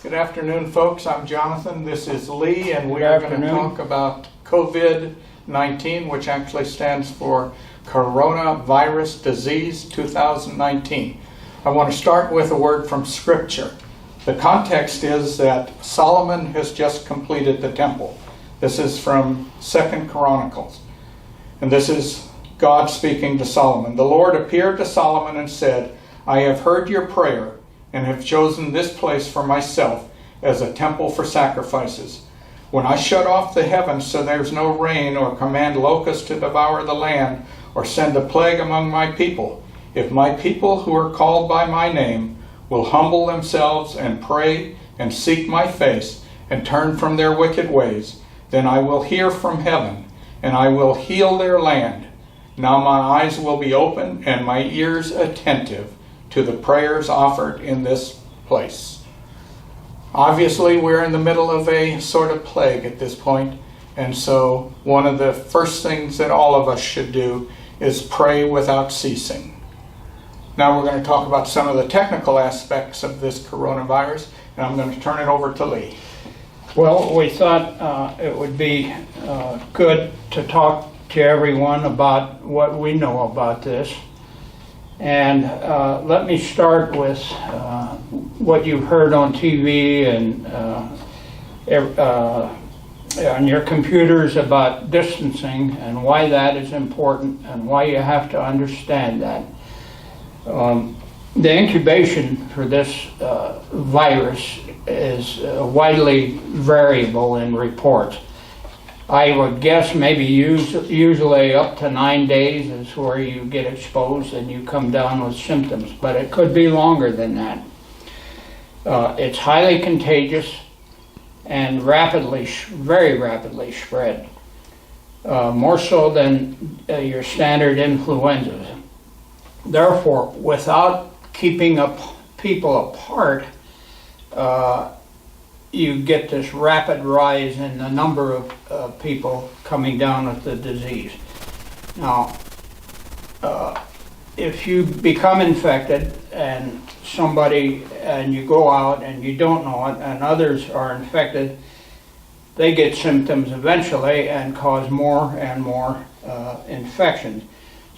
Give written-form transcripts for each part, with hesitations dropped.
Good afternoon, folks. I'm Jonathan. This is Lee, and we Good are going to afternoon. talk about COVID-19, which actually stands for Coronavirus Disease 2019. I want to start with a word from Scripture. The context is that Solomon has just completed the temple. This is from 2 Chronicles. And this is God speaking to Solomon. The Lord appeared to Solomon and said, I have heard your prayer and have chosen this place for myself as a temple for sacrifices. When I shut off the heavens so there's no rain, or command locusts to devour the land, or send a plague among my people, if my people who are called by my name will humble themselves and pray and seek my face and turn from their wicked ways, then I will hear from heaven and I will heal their land. Now my eyes will be open and my ears attentive to the prayers offered in this place. Obviously, we're in the middle of a sort of plague at this point, and so one of the first things that all of us should do is pray without ceasing. Now we're going to talk about some of the technical aspects of this coronavirus, and I'm going to turn it over to Lee. Well, we thought it would be good to talk to everyone about what we know about this. And let me start with what you've heard on TV and on your computers about distancing and why that is important and why you have to understand that. The incubation for this virus is widely variable in reports. I would guess maybe usually up to 9 days is where you get exposed and you come down with symptoms, but it could be longer than that. It's highly contagious and very rapidly spread, more so than your standard influenza. Therefore, without keeping people apart, you get this rapid rise in the number of people coming down with the disease. Now, if you become infected and you go out and you don't know it and others are infected, they get symptoms eventually and cause more and more infections.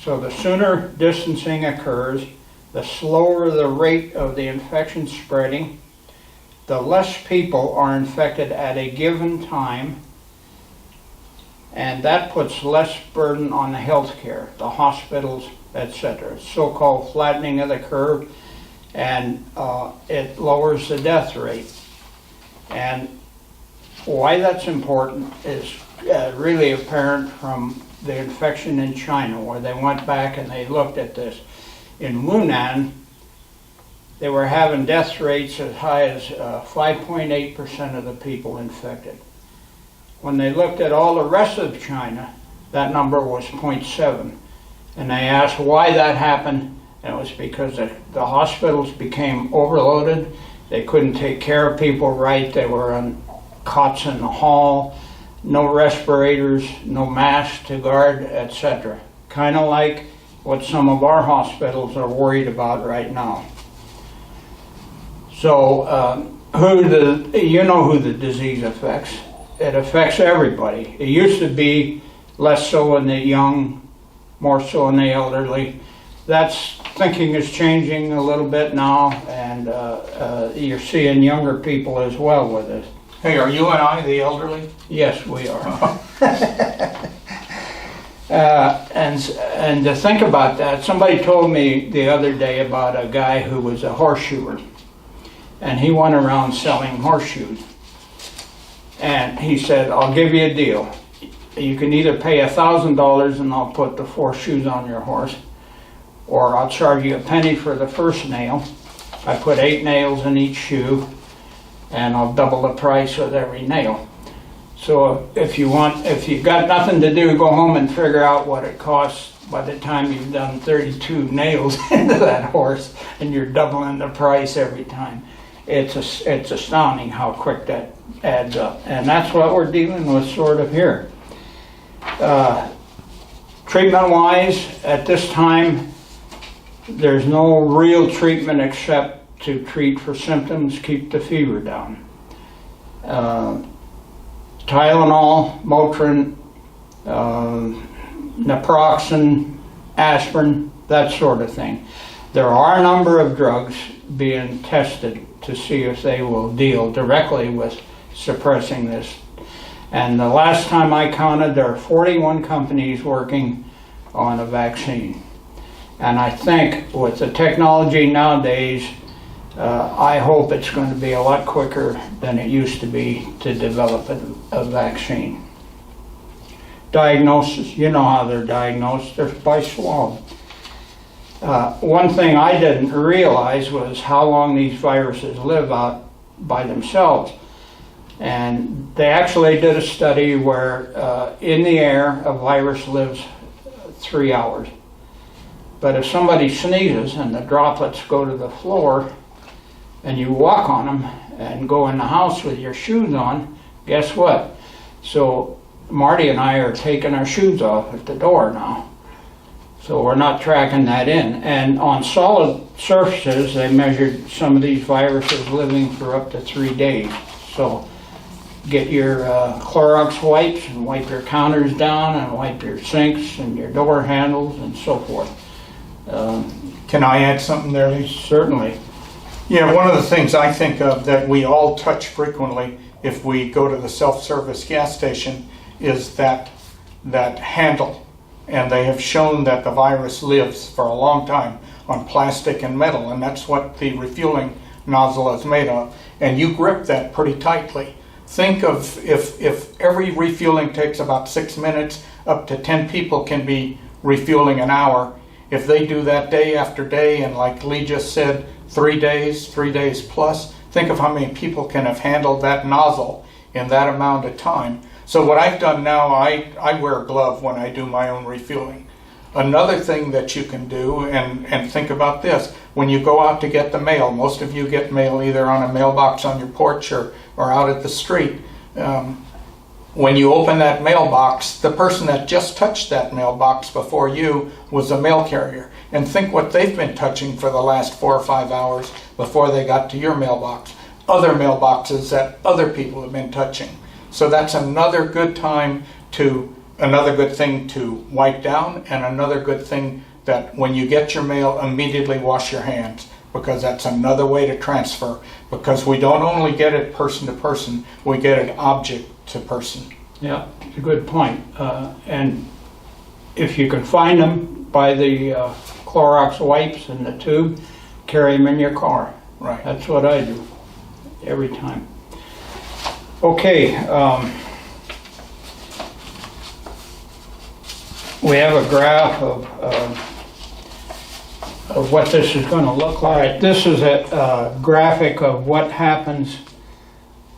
So the sooner distancing occurs, the slower the rate of the infection spreading, the less people are infected at a given time, and that puts less burden on the healthcare, the hospitals, etc. So-called flattening of the curve, and it lowers the death rate. And why that's important is really apparent from the infection in China, where they went back and they looked at this. In Wuhan, they were having death rates as high as 5.8% of the people infected. When they looked at all the rest of China, that number was 0.7. And they asked why that happened, and it was because the hospitals became overloaded. They couldn't take care of people right. They were on cots in the hall, no respirators, no masks to guard, etc. Kind of like what some of our hospitals are worried about right now. So, you know who the disease affects. It affects everybody. It used to be less so in the young, more so in the elderly. That's thinking is changing a little bit now, and you're seeing younger people as well with it. Hey, are you and I the elderly? Yes, we are. And to think about that, somebody told me the other day about a guy who was a horseshoer. And he went around selling horseshoes. And he said, I'll give you a deal. You can either pay $1,000 and I'll put the 4 shoes on your horse, or I'll charge you a penny for the first nail. I put 8 nails in each shoe, and I'll double the price with every nail. So if you've got nothing to do, go home and figure out what it costs by the time you've done 32 nails into that horse, and you're doubling the price every time. It's astounding how quick that adds up. And that's what we're dealing with sort of here. Treatment-wise, at this time, there's no real treatment except to treat for symptoms, keep the fever down. Tylenol, Motrin, naproxen, aspirin, that sort of thing. There are a number of drugs being tested to see if they will deal directly with suppressing this. And the last time I counted, there are 41 companies working on a vaccine. And I think with the technology nowadays, I hope it's going to be a lot quicker than it used to be to develop a vaccine. Diagnosis, you know how they're diagnosed, they're by swab. One thing I didn't realize was how long these viruses live out by themselves. And they actually did a study where in the air a virus lives 3 hours. But if somebody sneezes and the droplets go to the floor and you walk on them and go in the house with your shoes on, guess what? So Marty and I are taking our shoes off at the door now. So we're not tracking that in. And on solid surfaces, they measured some of these viruses living for up to 3 days. So get your Clorox wipes and wipe your counters down and wipe your sinks and your door handles and so forth. Can I add something there, Lee? Certainly. Yeah, one of the things I think of that we all touch frequently if we go to the self-service gas station is that handle. And they have shown that the virus lives for a long time on plastic and metal, and that's what the refueling nozzle is made of. And you grip that pretty tightly. Think of if every refueling takes about 6 minutes, up to 10 people can be refueling an hour. If they do that day after day, and like Lee just said, 3 days plus, think of how many people can have handled that nozzle in that amount of time. So what I've done now, I wear a glove when I do my own refueling. Another thing that you can do, and think about this, when you go out to get the mail, most of you get mail either on a mailbox on your porch or out at the street. When you open that mailbox, the person that just touched that mailbox before you was a mail carrier. And think what they've been touching for the last 4 or 5 hours before they got to your mailbox. Other mailboxes that other people have been touching. So that's another good thing to wipe down, and another good thing that when you get your mail, immediately wash your hands, because that's another way to transfer, because we don't only get it person to person, we get it object to person. Yeah, it's a good point. And if you can find them, buy the Clorox wipes in the tube, carry them in your car. Right. That's what I do every time. Okay, we have a graph of what this is going to look like. This is a graphic of what happens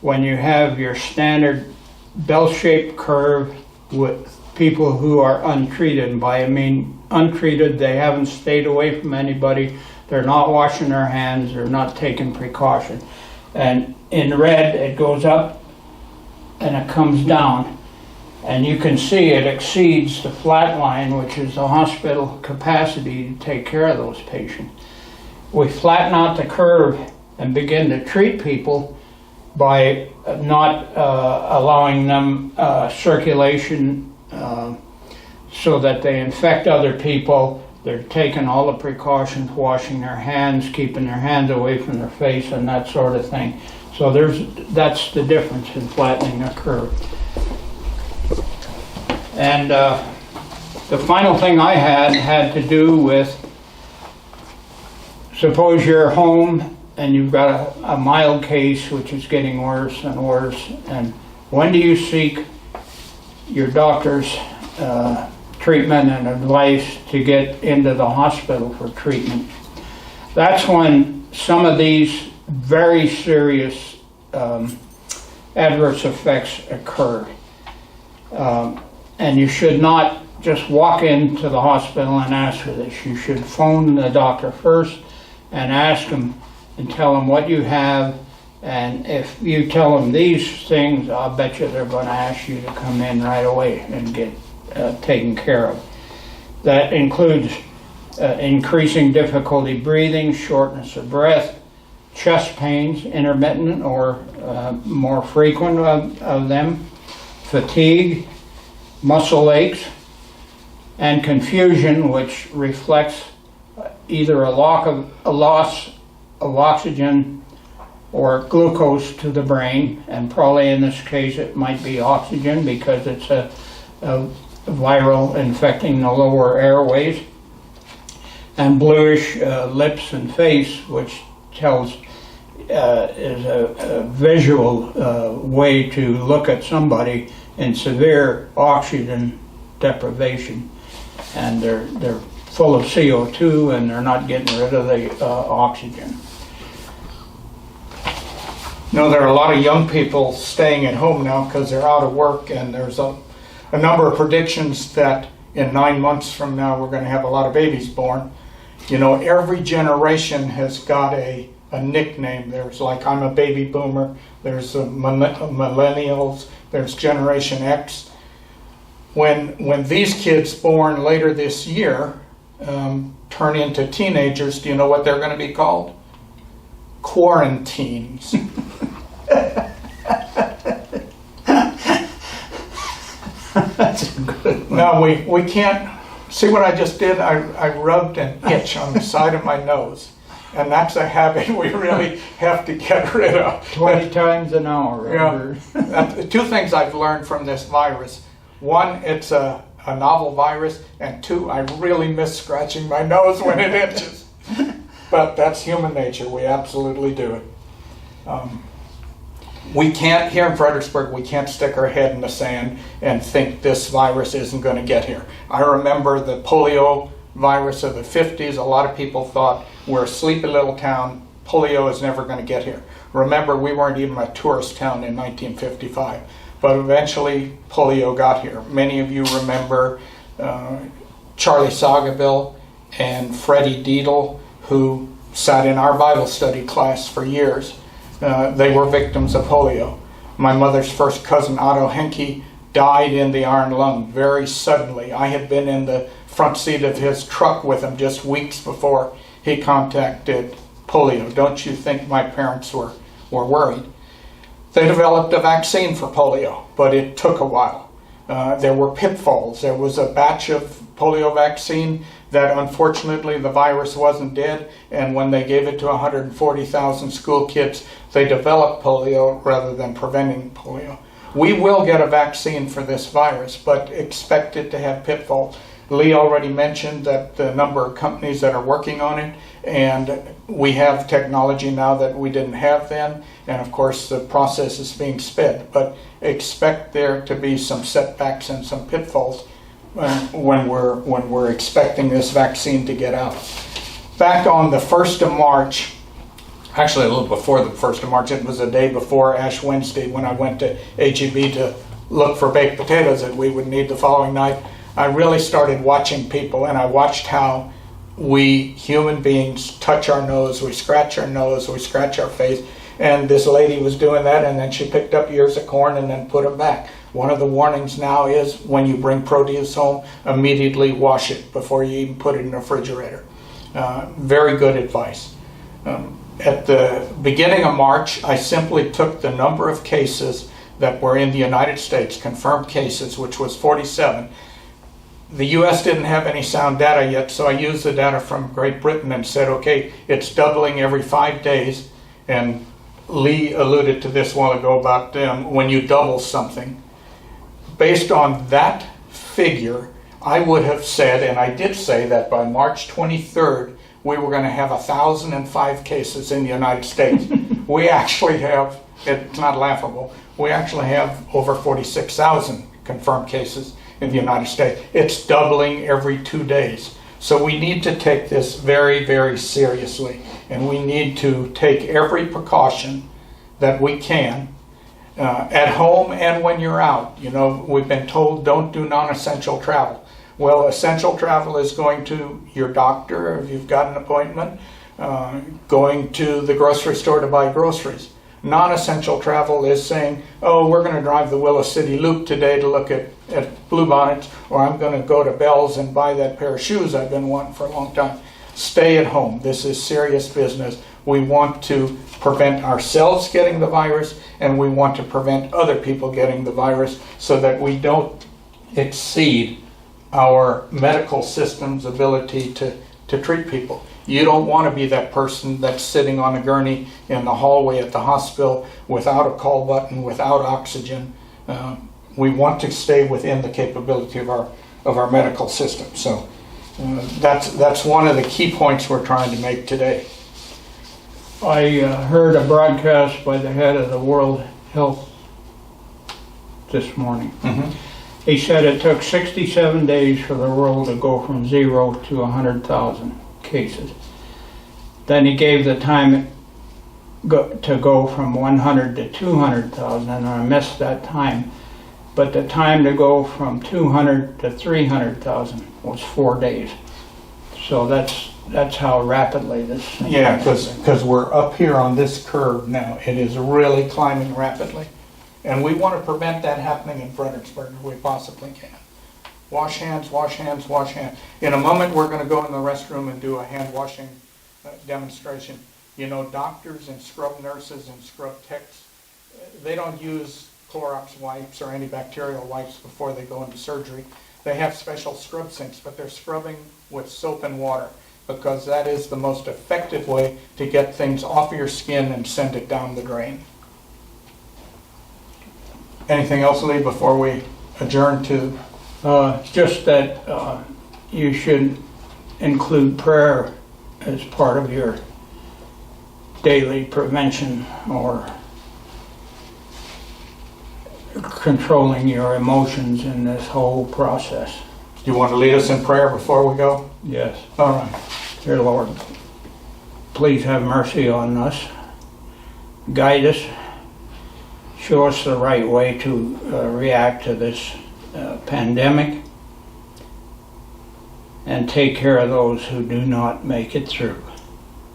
when you have your standard bell-shaped curve with people who are untreated. And by I mean untreated, they haven't stayed away from anybody, they're not washing their hands, they're not taking precaution. And in red, it goes up and it comes down, and you can see it exceeds the flat line, which is the hospital capacity to take care of those patients. We flatten out the curve and begin to treat people by not allowing them circulation so that they infect other people. They're taking all the precautions, washing their hands, keeping their hands away from their face, and that sort of thing. So that's the difference in flattening a curve. And the final thing I had to do with, suppose you're home and you've got a mild case which is getting worse and worse, and when do you seek your doctor's treatment and advice to get into the hospital for treatment? That's when some of these very serious adverse effects occur. And you should not just walk into the hospital and ask for this. You should phone the doctor first and ask him and tell him what you have. And if you tell them these things, I'll bet you they're going to ask you to come in right away and get taken care of. That includes increasing difficulty breathing, shortness of breath, chest pains, intermittent or more frequent of them, fatigue, muscle aches, and confusion, which reflects either a loss of oxygen or glucose to the brain, and probably in this case it might be oxygen because it's a viral infecting the lower airways, and bluish lips and face, which tells is a visual way to look at somebody in severe oxygen deprivation, and they're full of CO2 and they're not getting rid of the oxygen. There are a lot of young people staying at home now because they're out of work, and there's a number of predictions that in 9 months from now we're going to have a lot of babies born. Every generation has got a nickname. There's like, I'm a baby boomer, there's millennials, there's Generation X. When these kids born later this year turn into teenagers, do you know what they're going to be called? Quarantines. That's a good one. Now we can't see what I just did. I rubbed an itch on the side of my nose, and that's a habit we really have to get rid of. 20 times an hour. Yeah. Two things I've learned from this virus: one, it's a novel virus, and two, I really miss scratching my nose when it itches. But that's human nature. We absolutely do it. We can't, here in Fredericksburg, we can't stick our head in the sand and think this virus isn't going to get here. I remember the polio virus of the 50s. A lot of people thought we're a sleepy little town. Polio is never going to get here. Remember, we weren't even a tourist town in 1955. But eventually, polio got here. Many of you remember Charlie Sagaville and Freddie Deedle, who sat in our Bible study class for years. They were victims of polio. My mother's first cousin, Otto Henke, died in the iron lung very suddenly. I had been in the front seat of his truck with him just weeks before he contacted polio. Don't you think my parents were worried? They developed a vaccine for polio, but it took a while. There were pitfalls. There was a batch of polio vaccine that unfortunately the virus wasn't dead, and when they gave it to 140,000 school kids, they developed polio rather than preventing polio. We will get a vaccine for this virus, but expect it to have pitfalls. Lee already mentioned that the number of companies that are working on it, and we have technology now that we didn't have then, and of course the process is being sped, but expect there to be some setbacks and some pitfalls when we're expecting this vaccine to get out. Back on the 1st of March, actually a little before the 1st of March, it was a day before Ash Wednesday when I went to HEB to look for baked potatoes that we would need the following night. I really started watching people, and I watched how we human beings touch our nose, we scratch our nose, we scratch our face, and this lady was doing that, and then she picked up ears of corn and then put them back. One of the warnings now is when you bring produce home, immediately wash it before you even put it in the refrigerator. Very good advice. At the beginning of March, I simply took the number of cases that were in the United States, confirmed cases, which was 47. The U.S. didn't have any sound data yet, so I used the data from Great Britain and said, okay, it's doubling every 5 days. And Lee alluded to this a while ago about when you double something. Based on that figure, I would have said, and I did say, that by March 23rd, we were going to have 1,005 cases in the United States. We actually have, it's not laughable, we actually have over 46,000 confirmed cases in the United States. It's doubling every 2 days. So we need to take this very, very seriously, and we need to take every precaution that we can at home and when you're out. We've been told don't do non-essential travel. Well, essential travel is going to your doctor if you've got an appointment, going to the grocery store to buy groceries. Non-essential travel is saying, oh, we're going to drive the Willow City Loop today to look at bluebonnets, or I'm going to go to Bell's and buy that pair of shoes I've been wanting for a long time. Stay at home. This is serious business. We want to prevent ourselves getting the virus, and we want to prevent other people getting the virus so that we don't exceed our medical system's ability to treat people. You don't want to be that person that's sitting on a gurney in the hallway at the hospital without a call button, without oxygen. We want to stay within the capability of our medical system. So that's one of the key points we're trying to make today. I heard a broadcast by the head of the World Health this morning. Mm-hmm. He said it took 67 days for the world to go from 0 to 100,000 cases. Then he gave the time to go from 100 to 200,000, and I missed that time. But the time to go from 200 to 300,000 was 4 days. So that's how rapidly this thing Yeah, because we're up here on this curve now. It is really climbing rapidly. And we want to prevent that happening in Fredericksburg if we possibly can. Wash hands, wash hands, wash hands. In a moment, we're going to go in the restroom and do a hand washing demonstration. You know, doctors and scrub nurses and scrub techs, they don't use Clorox wipes or antibacterial wipes before they go into surgery. They have special scrub sinks, but they're scrubbing with soap and water because that is the most effective way to get things off your skin and send it down the drain. Anything else, Lee, before we adjourn to? Just that you should include prayer as part of your daily prevention or controlling your emotions in this whole process. Do you want to lead us in prayer before we go? Yes. All right. Dear Lord, please have mercy on us. Guide us. Show us the right way to react to this pandemic, and take care of those who do not make it through.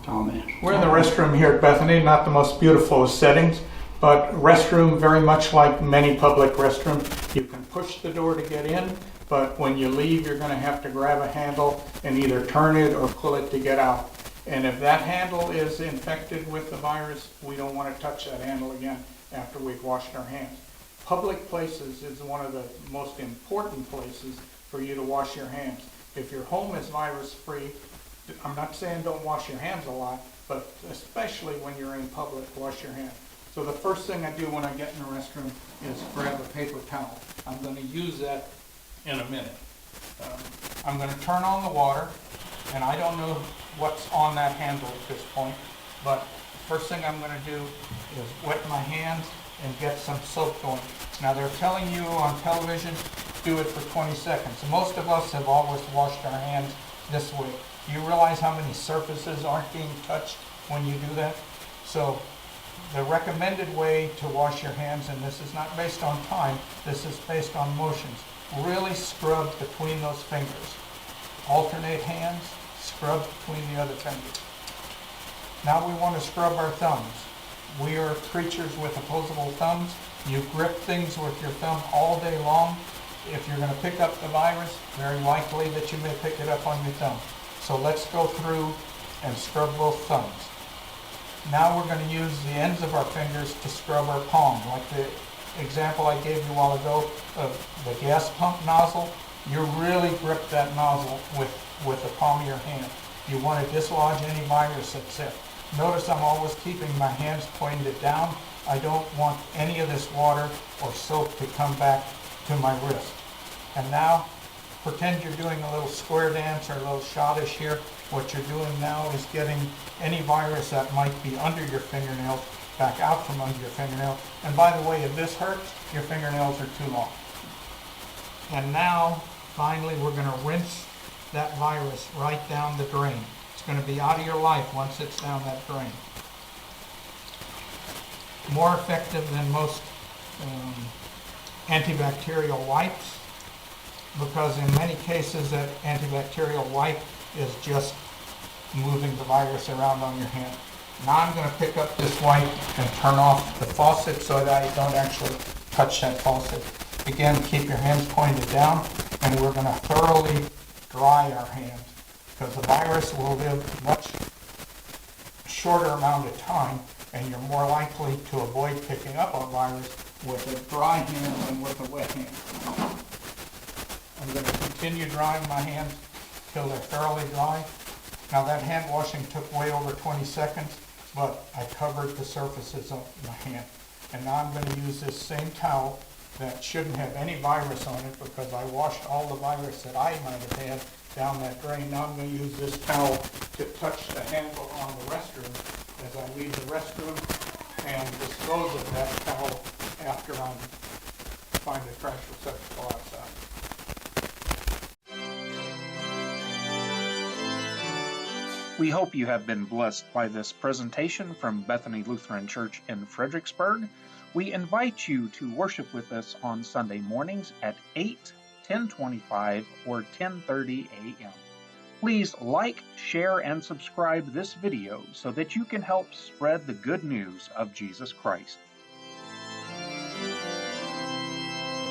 Amen. We're in the restroom here at Bethany, not the most beautiful of settings, but restroom very much like many public restrooms. You can push the door to get in, but when you leave, you're going to have to grab a handle and either turn it or pull it to get out. And if that handle is infected with the virus, we don't want to touch that handle again after we've washed our hands. Public places is one of the most important places for you to wash your hands. If your home is virus-free, I'm not saying don't wash your hands a lot, but especially when you're in public, wash your hands. So the first thing I do when I get in the restroom is grab a paper towel. I'm going to use that in a minute. I'm going to turn on the water, and I don't know what's on that handle at this point, but first thing I'm going to do is wet my hands and get some soap going. Now they're telling you on television, do it for 20 seconds. Most of us have always washed our hands this way. Do you realize how many surfaces aren't being touched when you do that? So the recommended way to wash your hands, and this is not based on time, this is based on motions. Really scrub between those fingers. Alternate hands, scrub between the other fingers. Now we want to scrub our thumbs. We are creatures with opposable thumbs. You grip things with your thumb all day long. If you're going to pick up the virus, very likely that you may pick it up on your thumb. So let's go through and scrub both thumbs. Now we're going to use the ends of our fingers to scrub our palm, like the example I gave you a while ago of the gas pump nozzle. You really grip that nozzle with the palm of your hand. You want to dislodge any virus that's there. Notice I'm always keeping my hands pointed down. I don't want any of this water or soap to come back to my wrist. And now, pretend you're doing a little square dance or a little schottisch here. What you're doing now is getting any virus that might be under your fingernails back out from under your fingernail. And by the way, if this hurts, your fingernails are too long. And now, finally, we're going to rinse that virus right down the drain. It's going to be out of your life once it's down that drain. More effective than most antibacterial wipes, because in many cases that antibacterial wipe is just moving the virus around on your hand. Now I'm going to pick up this wipe and turn off the faucet so that I don't actually touch that faucet. Again, keep your hands pointed down, and we're going to thoroughly dry our hands, because the virus will live much shorter amount of time, and you're more likely to avoid picking up a virus with a dry hand than with a wet hand. I'm going to continue drying my hands till they're thoroughly dry. Now that hand washing took way over 20 seconds, but I covered the surfaces of my hand. And now I'm going to use this same towel that shouldn't have any virus on it because I washed all the virus that I might have had down that drain. Now I'm going to use this towel to touch the handle on the restroom as I leave the restroom and dispose of that towel after I find a trash receptacle outside. We hope you have been blessed by this presentation from Bethany Lutheran Church in Fredericksburg. We invite you to worship with us on Sunday mornings at 8, 10:25, or 10:30 a.m. Please like, share, and subscribe this video so that you can help spread the good news of Jesus Christ.